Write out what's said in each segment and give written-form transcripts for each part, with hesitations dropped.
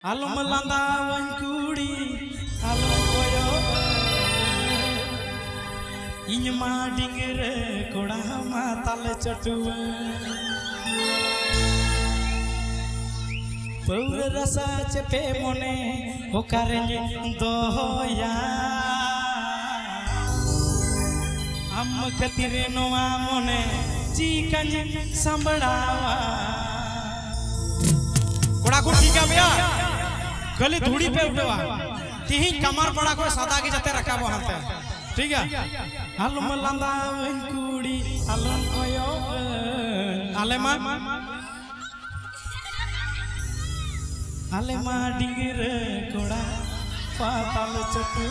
Alum melantawan kudi, alum koyo inyama dingere koda matal chatuwa Paur rasa cepe mone hokarene doya Am katire noa mone cikanya sambadawa कोड़ा को ठीक है भैया गली धूड़ी पे उठवा तीही कमर पड़ा को सदा के जते रखा वो हाथ ठीक है हलम लंदा कुड़ी हलम कोयो आलेमा डिंगर कोड़ा पाताल चटू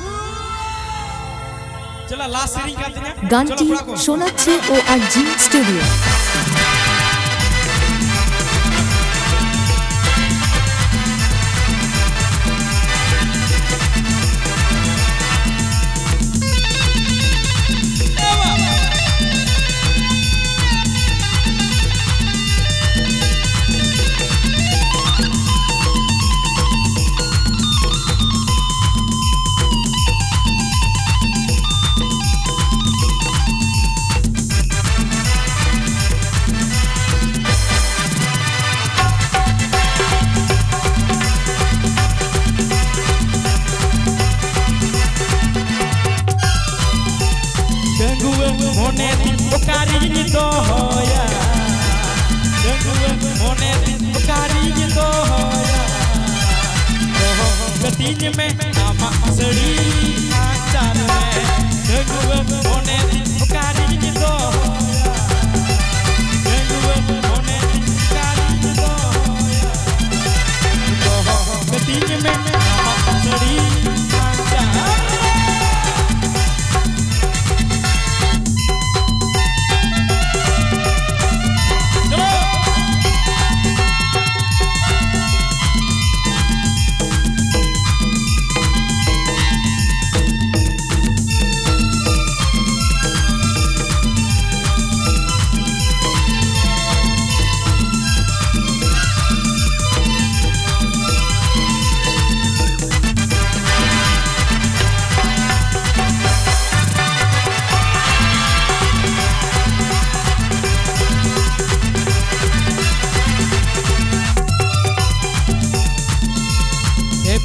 चला लास्ट सीरी गाते हैं गांटी Sonakshi ORG studio Mone bukari ni doya, mone bukari ni doya. Ketinya me nama seri acar me, mone bukari ni doya, mone bukari ni doya. Ketinya me nama seri acar.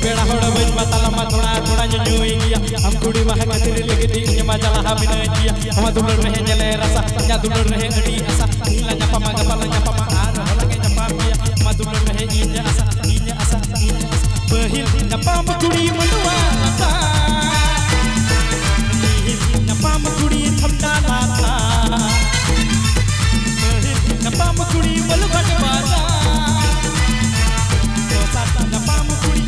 पेड़ा होड़ा बज बताला मा थोड़ा थोड़ा जुई किया हम कुड़ी वहां के तेरे लगे दी नमा जला हम ने किया हम दुलर रहे जले रसा या दुलर रहे गडी आसा नीला न्यापा मा गपला न्यापा मा आर लगे न्यापा किया हम दुलर रहे इन्या आसा पहिल न्यापा मा कुड़ी मनुआ आसा न्यापा मा कुड़ी थमटा लाता पहिल न्यापा मा कुड़ी मलु बट बाजा तो साथ न्यापा मा कुड़ी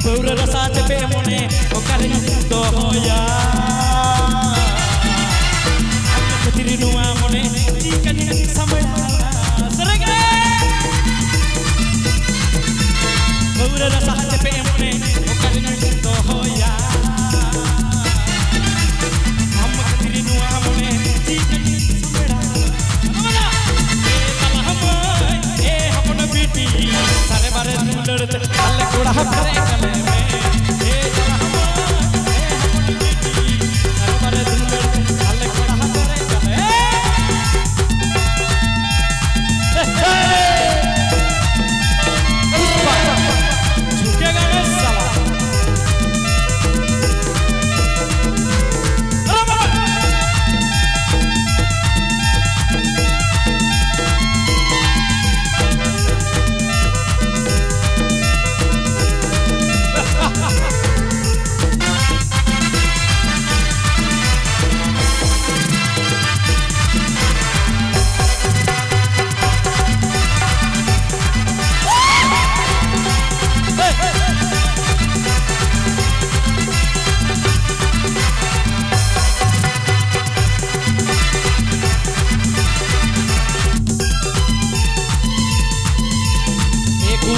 Paur rasa cepe mone hokarene doya Ketiri noa mone cikanya sambadawa Serege Paur rasa cepe mone hokarene doya Am ketiri noa mone cikanya sambadawa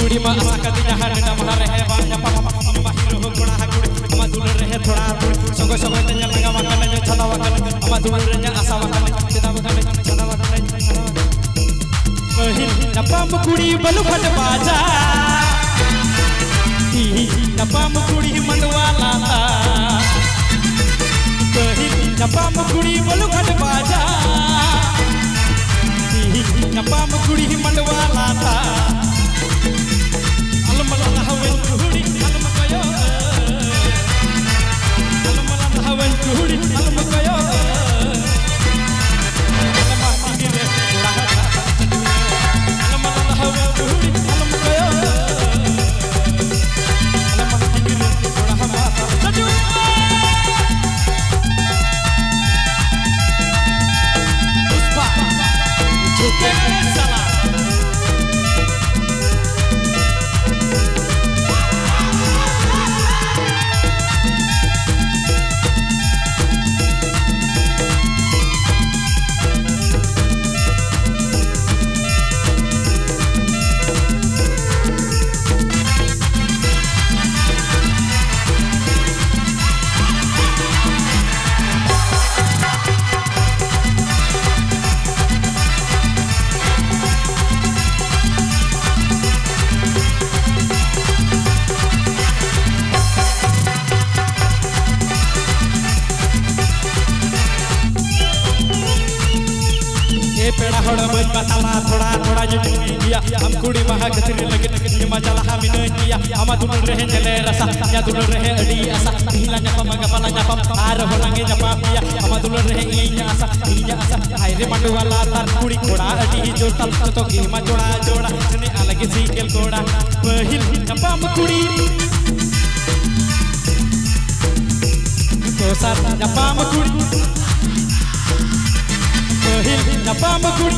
कुड़ी मा आशा कदी जहां डा महारे है बाया पापा इन माहिर हो कोड़ा कुड़ी अमा दुलर रहे थोड़ा संग संग तन्या लगा वकन जो छदा वकन अमा दुलर रहे आशा वकन छदा वकन छदा वकन पहिल नपम कुड़ी बलु फट बाजा ती नपम कुड़ी मनवा लाला पहिल नपम कुड़ी बलु फट बाजा ती नपम कुड़ी मनवा लाला अलमला हवन कुड़ी अलम कयो अलमला हवन कुड़ी अलम कयो अलमा गिरे थोड़ा अलमला हवन कुड़ी अलम कयो अलमा गिरे थोड़ा माता चटू पुष्पा झुके साला पेड़ा होड़ बज बताला थोड़ा थोड़ा जो दिया हम कुड़ी महा गतिर लगे ये मजाला हम न किया हम दुल रहे जले रसा या दुल रहे अड़ी आसा हिला न्यापा मगपला न्यापा आर होलांगे न्यापा पिया हम दुल रहे इnya आसा हाय रे मंडू वाला तार कुड़ी कोड़ा अड़ी जो तल तो की मा जोड़ा जोड़ा जने अलग सीकेल कोड़ा पहिल न्यापा कुड़ी तो सार न्यापा कुड़ी पहिल napam kuri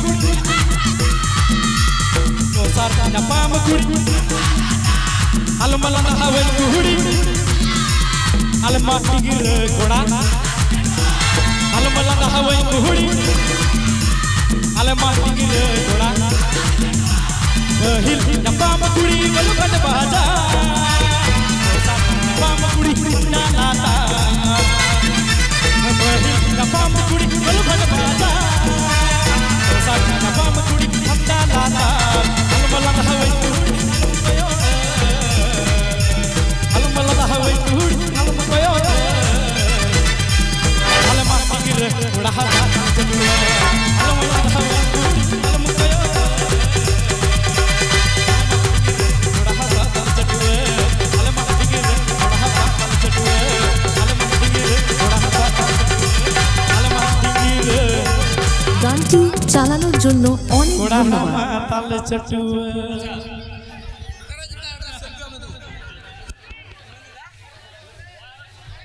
kosar napam kuri almala hawen kuri alma tigir koda almala hawen kuri alma tigir koda पहिल napam kuri balu kat baja kosar napam kuri na nata पहिल napam kuri balu kat baja napam kuri hamda lala almala hawai kuri almala hawai kuri alma koyo alma tigir udah hata jadua almala hawai kuri alma koyo udah hata jadua alma tigir udah hata jadua alma tigir udah hata alma tigir গানটি চালানোর জন্য অনেক कोड़ा ধন্যবাদ। ताल चटुआ।